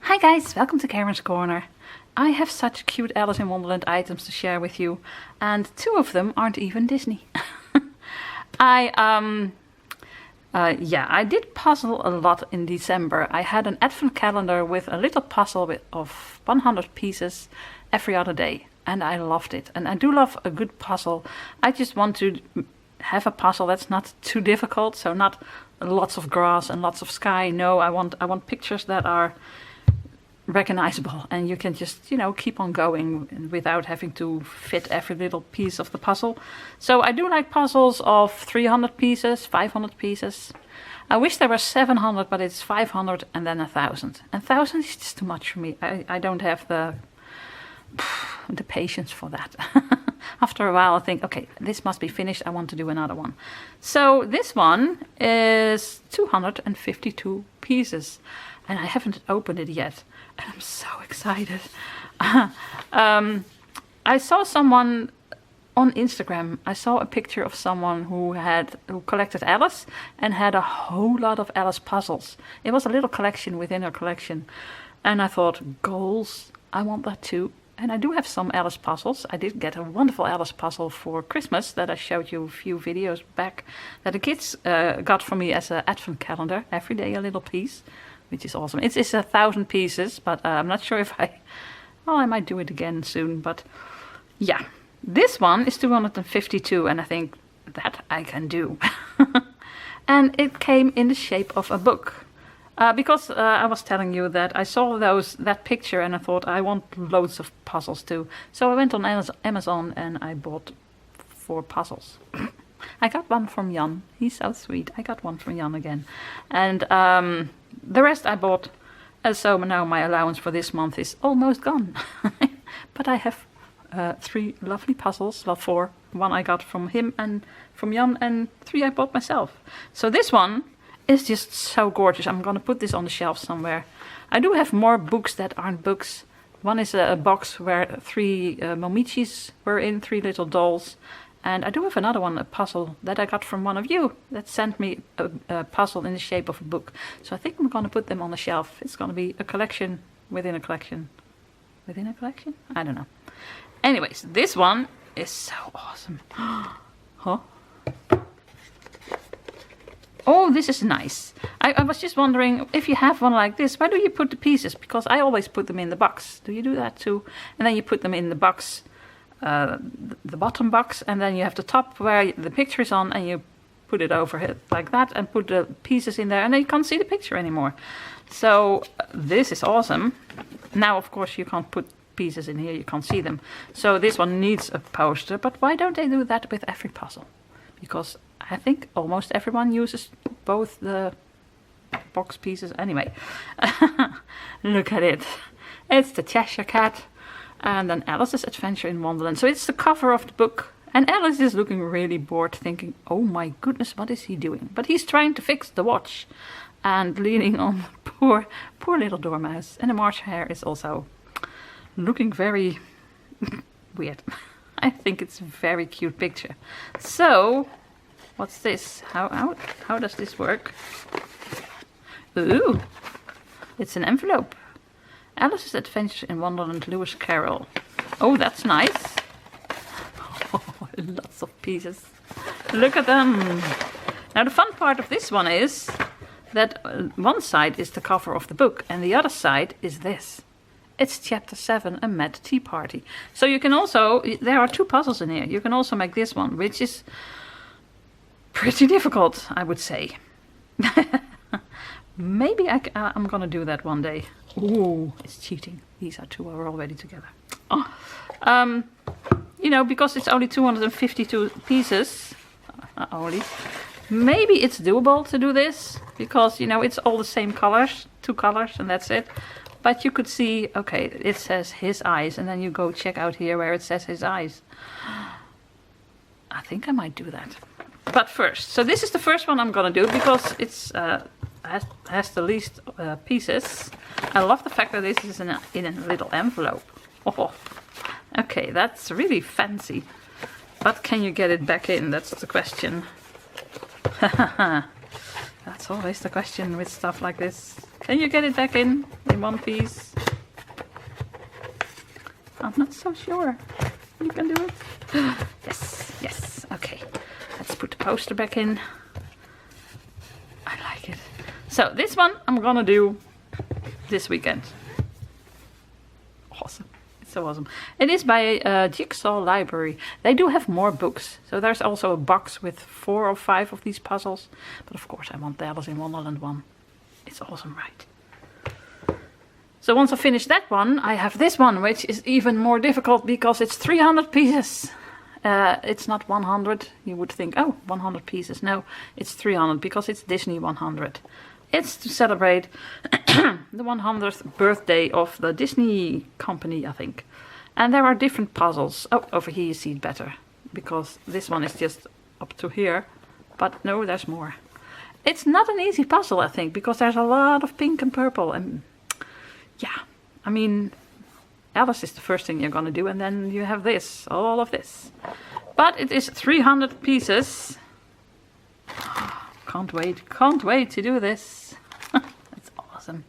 Hi guys, welcome to Karen's Corner. I have such cute Alice in Wonderland items to share with you, and two of them aren't even Disney. I did puzzle a lot in December. I had an advent calendar with a little puzzle of 100 pieces every other day, and I loved it. And I do love a good puzzle. I just want to have a puzzle that's not too difficult, so not lots of grass and lots of sky. No, I want pictures that are recognizable, and you can just, keep on going without having to fit every little piece of the puzzle. So I do like puzzles of 300 pieces, 500 pieces. I wish there were 700, but it's 500 and then 1,000. And 1,000 is just too much for me. I don't have the patience for that. After a while I think, okay, this must be finished, I want to do another one. So this one is 252 pieces, and I haven't opened it yet. And I'm so excited. I saw someone on Instagram. I saw a picture of someone who collected Alice and had a whole lot of Alice puzzles. It was a little collection within her collection. And I thought, goals, I want that too. And I do have some Alice puzzles. I did get a wonderful Alice puzzle for Christmas that I showed you a few videos back, that the kids got for me as an advent calendar. Every day a little piece, which is awesome. It's 1,000 pieces, but I'm not sure if I might do it again soon. But yeah, this one is 252, and I think that I can do. And it came in the shape of a book. Because I was telling you that I saw that picture and I thought I want loads of puzzles too. So I went on Amazon and I bought 4 puzzles. I got one from Jan. He's so sweet. I got one from Jan again. And the rest I bought. So now my allowance for this month is almost gone. But I have 3 lovely puzzles. Well, 4. One I got from him and from Jan, and 3 I bought myself. So this one is just so gorgeous. I'm gonna put this on the shelf somewhere. I do have more books that aren't books. One is a box where 3 Momichis were in, 3 little dolls. And I do have another one, a puzzle that I got from one of you that sent me a puzzle in the shape of a book. So I think I'm gonna put them on the shelf. It's gonna be a collection within a collection. Within a collection? I don't know. Anyways, this one is so awesome. Huh? Oh, this is nice. I was just wondering, if you have one like this, where do you put the pieces? Because I always put them in the box. Do you do that too? And then you put them in the box, the bottom box, and then you have the top where the picture is on, and you put it over it like that and put the pieces in there, and then you can't see the picture anymore. So this is awesome. Now, of course, you can't put pieces in here, you can't see them. So this one needs a poster, but why don't they do that with every puzzle? Because I think almost everyone uses both the box pieces. Anyway, look at it. It's the Cheshire Cat and then Alice's Adventure in Wonderland. So it's the cover of the book. And Alice is looking really bored, thinking, oh my goodness, what is he doing? But he's trying to fix the watch and leaning on poor little dormouse. And the marsh hare is also looking very weird. I think it's a very cute picture. So, what's this? How does this work? Ooh, it's an envelope. Alice's Adventure in Wonderland, Lewis Carroll. Oh, that's nice. Oh, lots of pieces. Look at them. Now the fun part of this one is that one side is the cover of the book and the other side is this. It's chapter 7, a mad tea party. So you can also, there are 2 puzzles in here. You can also make this one, which is pretty difficult, I would say. Maybe I'm gonna do that one day. Ooh, it's cheating. These are 2 are already together. Oh. Because it's only 252 pieces, only. Maybe it's doable to do this, because, it's all the same colors, 2 colors, and that's it. But you could see, okay, it says his eyes, and then you go check out here where it says his eyes. I think I might do that. But first, so this is the first one I'm gonna do because it's has the least pieces. I love the fact that this is in a little envelope. Oh, okay, that's really fancy. But can you get it back in? That's the question. That's always the question with stuff like this. Can you get it back in one piece? I'm not so sure. You can do it. Yes, yes, okay. Let's put the poster back in. I like it. So this one I'm gonna do this weekend. Awesome. It's so awesome. It is by Jigsaw Library. They do have more books. So there's also a box with 4 or 5 of these puzzles. But of course I want the Alice in Wonderland one. It's awesome, right? So once I finish that one, I have this one, which is even more difficult because it's 300 pieces. It's not 100. You would think, oh, 100 pieces. No, it's 300 because it's Disney 100. It's to celebrate the 100th birthday of the Disney company, I think. And there are different puzzles. Oh, over here you see it better. Because this one is just up to here. But no, there's more. It's not an easy puzzle, I think, because there's a lot of pink and purple. And yeah, I mean, Alice is the first thing you're gonna do. And then you have this, all of this. But it is 300 pieces. Can't wait to do this. It's awesome.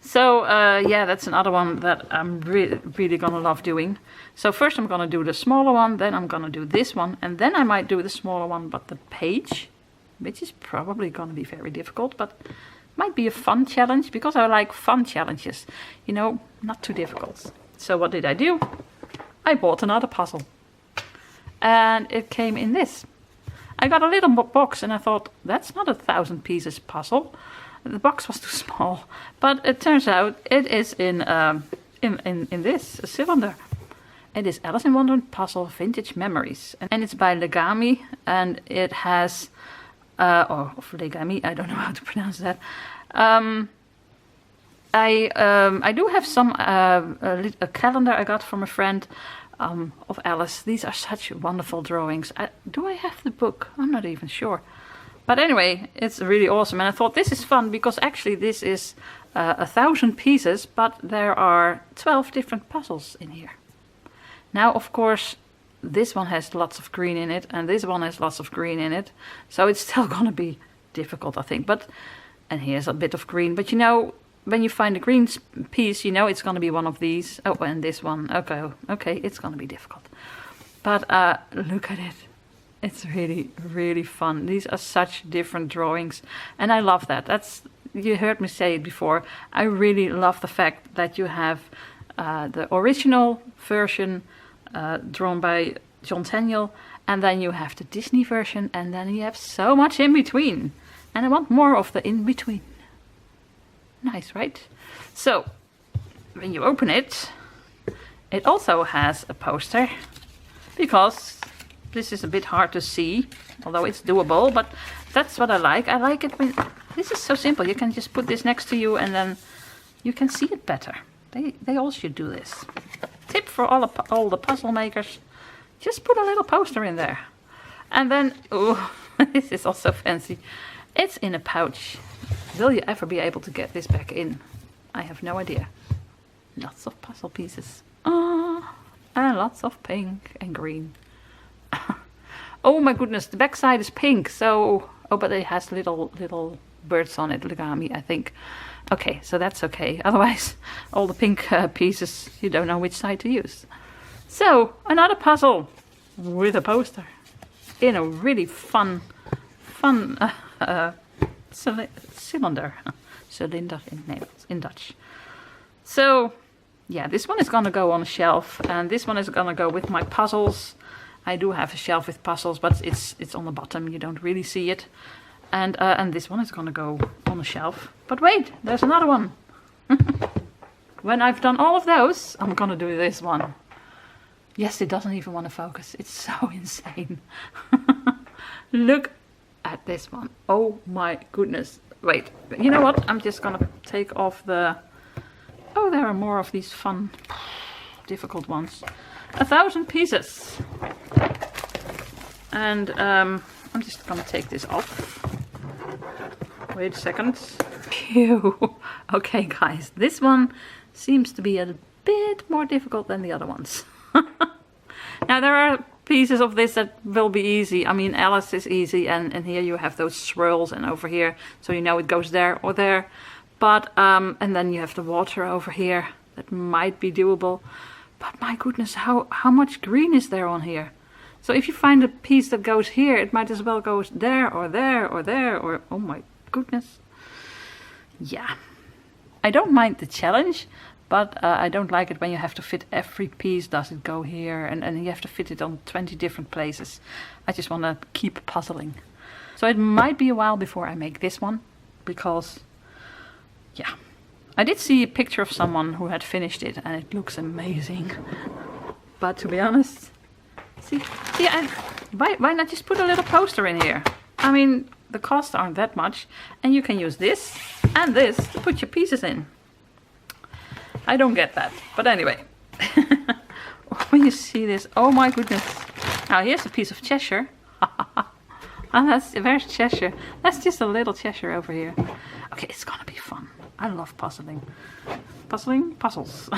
So yeah, that's another one that I'm really gonna love doing. So first I'm gonna do the smaller one, then I'm gonna do this one, and then I might do the smaller one, but the page, which is probably gonna be very difficult, but might be a fun challenge, because I like fun challenges. You know, not too difficult. So what did I do? I bought another puzzle. And it came in this. I got a little box and I thought, that's not a 1,000 pieces puzzle. The box was too small. But it turns out it is in this, a cylinder. It is Alice in Wonderland Puzzle Vintage Memories. And it's by Legami, and it has, or Legami, I don't know how to pronounce that. I do have some, a calendar I got from a friend. Of Alice. These are such wonderful drawings. Do I have the book? I'm not even sure. But anyway, it's really awesome. And I thought this is fun because actually this is 1,000 pieces, but there are 12 different puzzles in here. Now, of course, this one has lots of green in it, and this one has lots of green in it. So it's still gonna be difficult, I think. And here's a bit of green. But you know, when you find a green piece, you know it's going to be one of these. Oh, and this one. Okay, it's going to be difficult. But look at it. It's really, really fun. These are such different drawings. And I love that. You heard me say it before. I really love the fact that you have the original version drawn by John Tenniel. And then you have the Disney version. And then you have so much in between. And I want more of the in between. Nice, right? So, when you open it, it also has a poster, because this is a bit hard to see, although it's doable, but that's what I like. I like it when, this is so simple, you can just put this next to you and then you can see it better. They all should do this. Tip for all the puzzle makers, just put a little poster in there. And then, oh, this is also fancy. It's in a pouch. Will you ever be able to get this back in? I have no idea. Lots of puzzle pieces. And lots of pink and green. Oh my goodness, the back side is pink. So, oh, but it has little birds on it, Legami, I think. Okay, so that's okay. Otherwise, all the pink pieces, you don't know which side to use. So, another puzzle with a poster in a really fun cylinder in Dutch. So yeah, this one is gonna go on a shelf, and this one is gonna go with my puzzles. I do have a shelf with puzzles, but it's on the bottom, you don't really see it. And this one is gonna go on a shelf. But wait, there's another one. When I've done all of those, I'm gonna do this one. Yes, it doesn't even want to focus. It's so insane. Look at this one. Oh my goodness. Wait, you know what? I'm just gonna take off the... Oh, there are more of these fun, difficult ones. 1,000 pieces. And I'm just gonna take this off. Wait a second. Phew. Okay guys, this one seems to be a bit more difficult than the other ones. Now there are pieces of this that will be easy. I mean, Alice is easy, and here you have those swirls, and over here, so you know it goes there or there. But, and then you have the water over here. That might be doable. But my goodness, how much green is there on here? So if you find a piece that goes here, it might as well go there or there or there or... Oh my goodness. Yeah. I don't mind the challenge, but I don't like it when you have to fit every piece. Does it go here? And you have to fit it on 20 different places. I just want to keep puzzling. So it might be a while before I make this one, because, yeah. I did see a picture of someone who had finished it, and it looks amazing. But to be honest, why not just put a little poster in here? I mean, the costs aren't that much, and you can use this and this to put your pieces in. I don't get that, but anyway. When you see this, oh my goodness. Now here's a piece of Cheshire. Where's Cheshire? That's just a little Cheshire over here. Okay, it's gonna be fun. I love puzzling. Puzzles.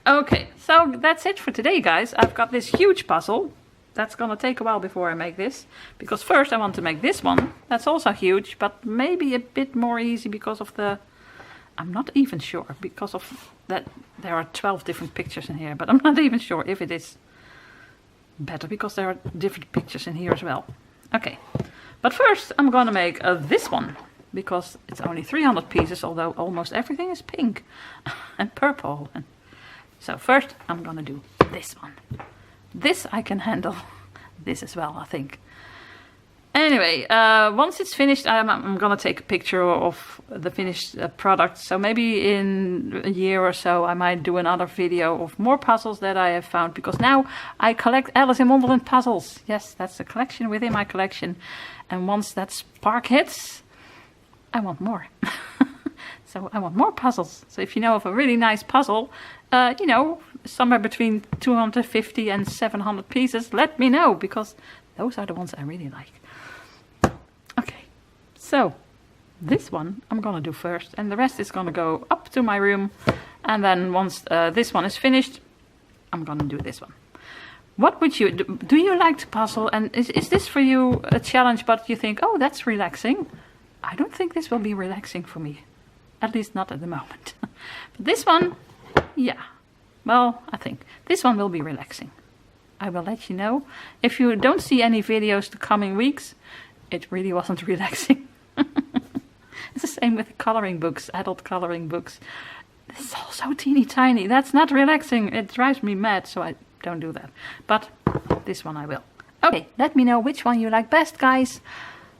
Okay, so that's it for today, guys. I've got this huge puzzle. That's gonna take a while before I make this, because first I want to make this one. That's also huge, but maybe a bit more easy because of the... I'm not even sure, because of that there are 12 different pictures in here, but I'm not even sure if it is better because there are different pictures in here as well. Okay, but first I'm gonna make this one, because it's only 300 pieces, although almost everything is pink and purple. So first I'm gonna do this one. This I can handle. This as well, I think. Anyway, once it's finished, I'm gonna take a picture of the finished product. So maybe in a year or so I might do another video of more puzzles that I have found, because now I collect Alice in Wonderland puzzles. Yes, that's a collection within my collection. And once that spark hits, I want more. So I want more puzzles. So if you know of a really nice puzzle, you know, somewhere between 250 and 700 pieces, let me know, because those are the ones I really like. Okay, so this one I'm gonna do first, and the rest is gonna go up to my room, and then once this one is finished, I'm gonna do this one. What would you do? You like to puzzle, and is this for you a challenge, but you think, oh, that's relaxing? I don't think this will be relaxing for me, at least not at the moment. But this one, yeah, well, I think this one will be relaxing. I will let you know. If you don't see any videos the coming weeks, it really wasn't relaxing. It's the same with the coloring books, adult coloring books. This is all so teeny tiny. That's not relaxing. It drives me mad, so I don't do that. But this one I will. Okay, let me know which one you like best, guys.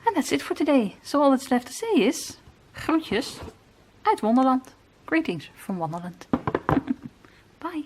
And that's it for today. So all that's left to say is... groetjes uit Wonderland. Greetings from Wonderland. Bye.